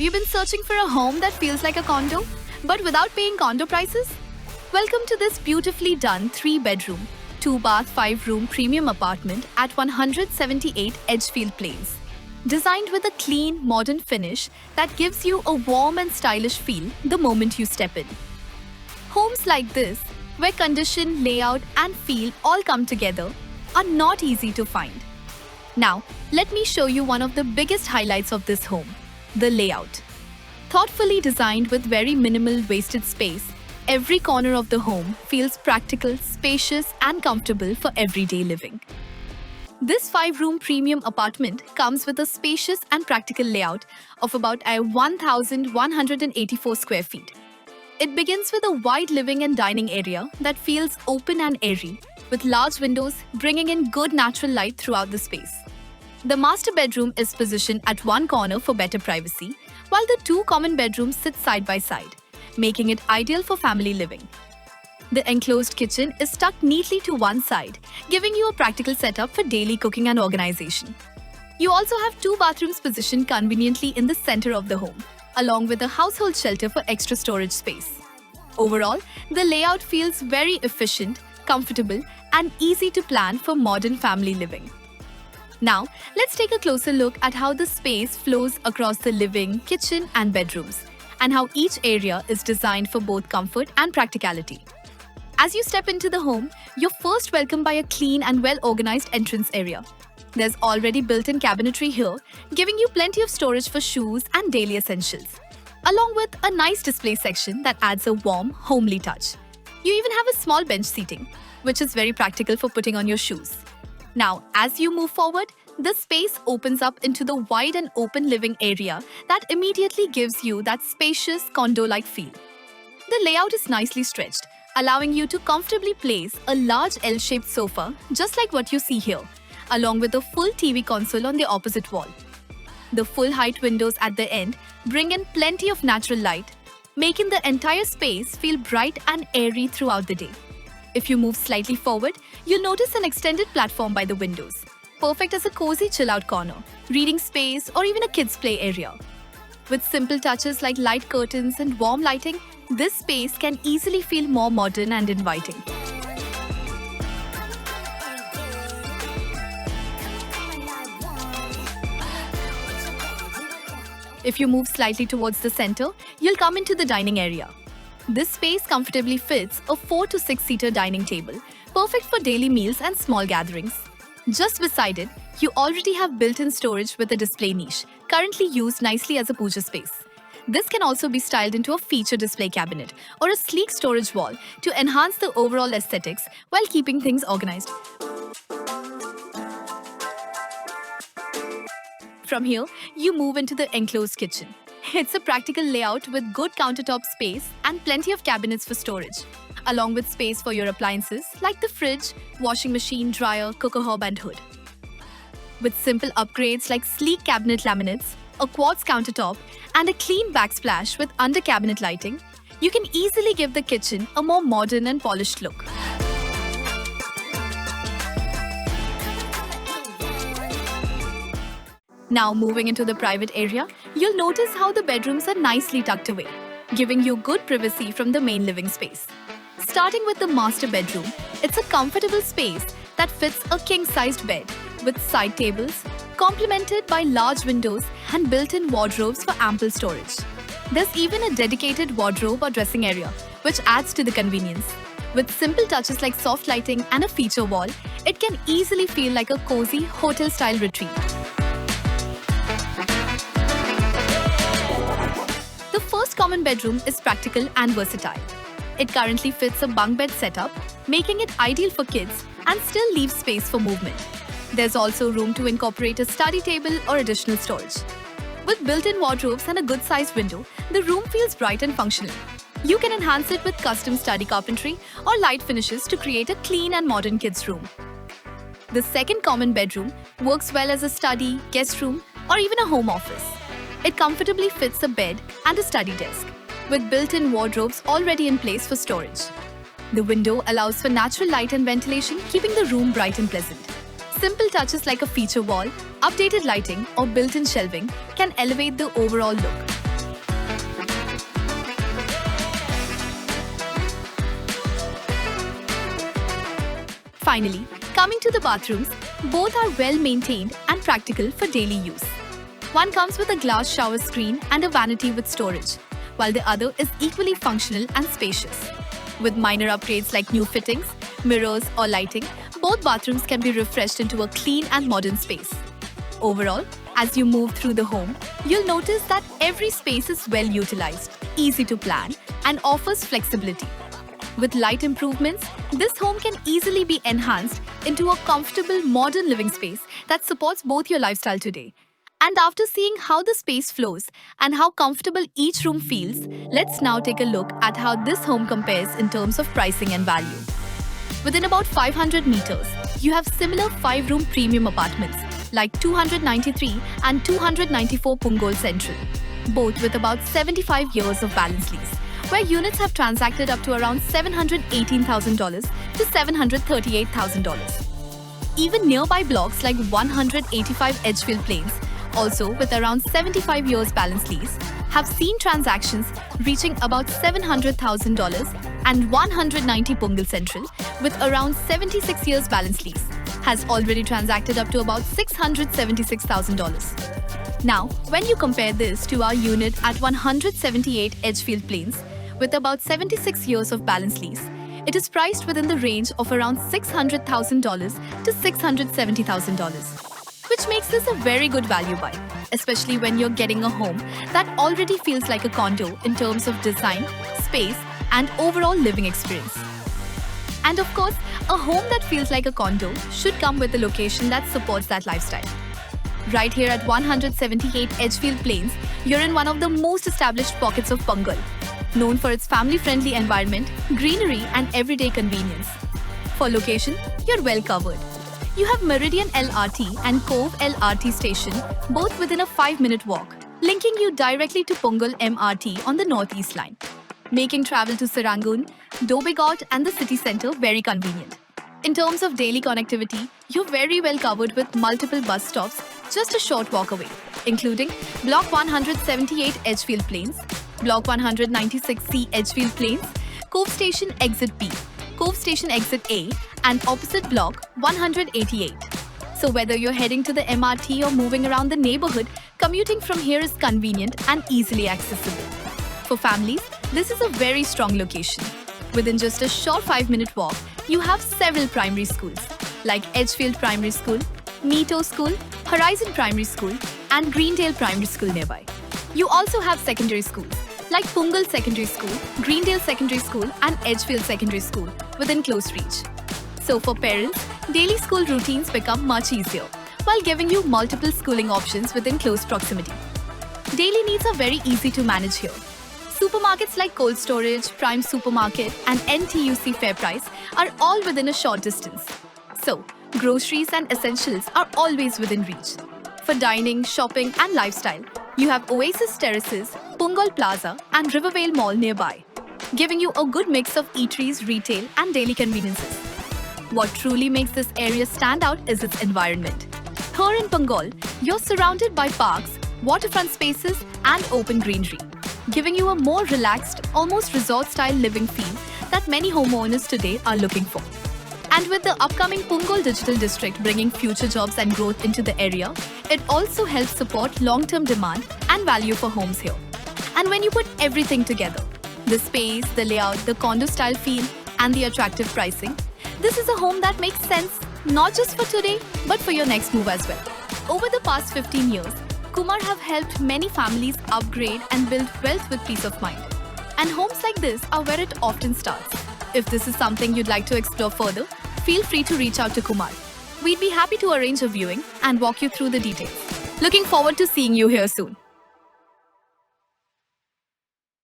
Have you been searching for a home that feels like a condo, but without paying condo prices? Welcome to this beautifully done 3-bedroom, 2-bath, 5-room premium apartment at 178 Edgefield Plains. Designed with a clean, modern finish that gives you a warm and stylish feel the moment you step in. Homes like this, where condition, layout, and feel all come together, are not easy to find. Now, let me show you one of the biggest highlights of this home, the layout. Thoughtfully designed with very minimal wasted space, every corner of the home feels practical, spacious, and comfortable for everyday living. This 5-room premium apartment comes with a spacious and practical layout of about 1,184 square feet. It begins with a wide living and dining area that feels open and airy, with large windows bringing in good natural light throughout the space. The master bedroom is positioned at one corner for better privacy, while the 2 common bedrooms sit side by side, making it ideal for family living. The enclosed kitchen is tucked neatly to one side, giving you a practical setup for daily cooking and organization. You also have 2 bathrooms positioned conveniently in the center of the home, along with a household shelter for extra storage space. Overall, the layout feels very efficient, comfortable, and easy to plan for modern family living. Now, let's take a closer look at how the space flows across the living, kitchen, and bedrooms, and how each area is designed for both comfort and practicality. As you step into the home, you're first welcomed by a clean and well-organized entrance area. There's already built-in cabinetry here, giving you plenty of storage for shoes and daily essentials, along with a nice display section that adds a warm, homely touch. You even have a small bench seating, which is very practical for putting on your shoes. Now, as you move forward, the space opens up into the wide and open living area that immediately gives you that spacious condo-like feel. The layout is nicely stretched, allowing you to comfortably place a large L-shaped sofa just like what you see here, along with a full TV console on the opposite wall. The full-height windows at the end bring in plenty of natural light, making the entire space feel bright and airy throughout the day. If you move slightly forward, you'll notice an extended platform by the windows, perfect as a cozy chill-out corner, reading space, or even a kids' play area. With simple touches like light curtains and warm lighting, this space can easily feel more modern and inviting. If you move slightly towards the center, you'll come into the dining area. This space comfortably fits a 4 to 6-seater dining table, perfect for daily meals and small gatherings. Just beside it, you already have built-in storage with a display niche, currently used nicely as a puja space. This can also be styled into a feature display cabinet or a sleek storage wall to enhance the overall aesthetics while keeping things organized. From here, you move into the enclosed kitchen. It's a practical layout with good countertop space and plenty of cabinets for storage, along with space for your appliances like the fridge, washing machine, dryer, cooker hob, and hood. With simple upgrades like sleek cabinet laminates, a quartz countertop, and a clean backsplash with under-cabinet lighting, you can easily give the kitchen a more modern and polished look. Now, moving into the private area, you'll notice how the bedrooms are nicely tucked away, giving you good privacy from the main living space. Starting with the master bedroom, it's a comfortable space that fits a king-sized bed with side tables, complemented by large windows and built-in wardrobes for ample storage. There's even a dedicated wardrobe or dressing area, which adds to the convenience. With simple touches like soft lighting and a feature wall, it can easily feel like a cozy hotel-style retreat. The first common bedroom is practical and versatile. It currently fits a bunk bed setup, making it ideal for kids and still leaves space for movement. There's also room to incorporate a study table or additional storage. With built-in wardrobes and a good-sized window, the room feels bright and functional. You can enhance it with custom study carpentry or light finishes to create a clean and modern kids' room. The second common bedroom works well as a study, guest room, or even a home office. It comfortably fits a bed and a study desk, with built-in wardrobes already in place for storage. The window allows for natural light and ventilation, keeping the room bright and pleasant. Simple touches like a feature wall, updated lighting, or built-in shelving can elevate the overall look. finally, coming to the bathrooms, both are well maintained and practical for daily use. One comes with a glass shower screen and a vanity with storage, while the other is equally functional and spacious. With minor upgrades like new fittings, mirrors or lighting, both bathrooms can be refreshed into a clean and modern space. Overall, as you move through the home, you'll notice that every space is well utilized, easy to plan, and offers flexibility. With light improvements, this home can easily be enhanced into a comfortable modern living space that supports both your lifestyle today. And after seeing how the space flows and how comfortable each room feels, let's now take a look at how this home compares in terms of pricing and value. Within about 500 meters, you have similar 5-room premium apartments like 293 and 294 Punggol Central, both with about 75 years of balance lease, where units have transacted up to around $718,000 to $738,000. Even nearby blocks like 185 Edgefield Plains, also with around 75 years balance lease, have seen transactions reaching about $700,000, and 190 Punggol Central, with around 76 years balance lease, has already transacted up to about $676,000. Now, when you compare this to our unit at 178 Edgefield Plains, with about 76 years of balance lease, it is priced within the range of around $600,000 to $670,000. Which makes this a very good value buy, especially when you're getting a home that already feels like a condo in terms of design, space, and overall living experience. And of course, a home that feels like a condo should come with a location that supports that lifestyle. Right here at 178 Edgefield Plains, you're in one of the most established pockets of Punggol, known for its family-friendly environment, greenery, and everyday convenience. For location, you're well covered. You have Meridian LRT and Cove LRT station, both within a 5-minute walk, linking you directly to Punggol MRT on the Northeast Line, making travel to Serangoon, Dhoby Ghaut and the city centre very convenient. In terms of daily connectivity, you're very well covered with multiple bus stops just a short walk away, including Block 178 Edgefield Plains, Block 196C Edgefield Plains, Cove Station Exit B, Cove Station Exit A, and opposite Block 188. So whether you're heading to the MRT or moving around the neighborhood, commuting from here is convenient and easily accessible. For families, this is a very strong location. Within just a short 5-minute walk, you have several primary schools like Edgefield Primary School, Meto School, Horizon Primary School, and Greendale Primary School nearby. You also have secondary schools like Punggol Secondary School, Greendale Secondary School, and Edgefield Secondary School within close reach. So for parents, daily school routines become much easier while giving you multiple schooling options within close proximity. Daily needs are very easy to manage here. Supermarkets like Cold Storage, Prime Supermarket, and NTUC FairPrice are all within a short distance. So, groceries and essentials are always within reach. For dining, shopping, and lifestyle, you have Oasis Terraces, Punggol Plaza, and Rivervale Mall nearby, giving you a good mix of eateries, retail, and daily conveniences. What truly makes this area stand out is its environment. Here in Punggol, you're surrounded by parks, waterfront spaces, and open greenery, giving you a more relaxed, almost resort-style living feel that many homeowners today are looking for. And with the upcoming Punggol Digital District bringing future jobs and growth into the area, it also helps support long-term demand and value for homes here. And when you put everything together, the space, the layout, the condo-style feel, and the attractive pricing, this is a home that makes sense not just for today, but for your next move as well. Over the past 15 years, Kumar have helped many families upgrade and build wealth with peace of mind. And homes like this are where it often starts. If this is something you'd like to explore further, feel free to reach out to Kumar. We'd be happy to arrange a viewing and walk you through the details. Looking forward to seeing you here soon.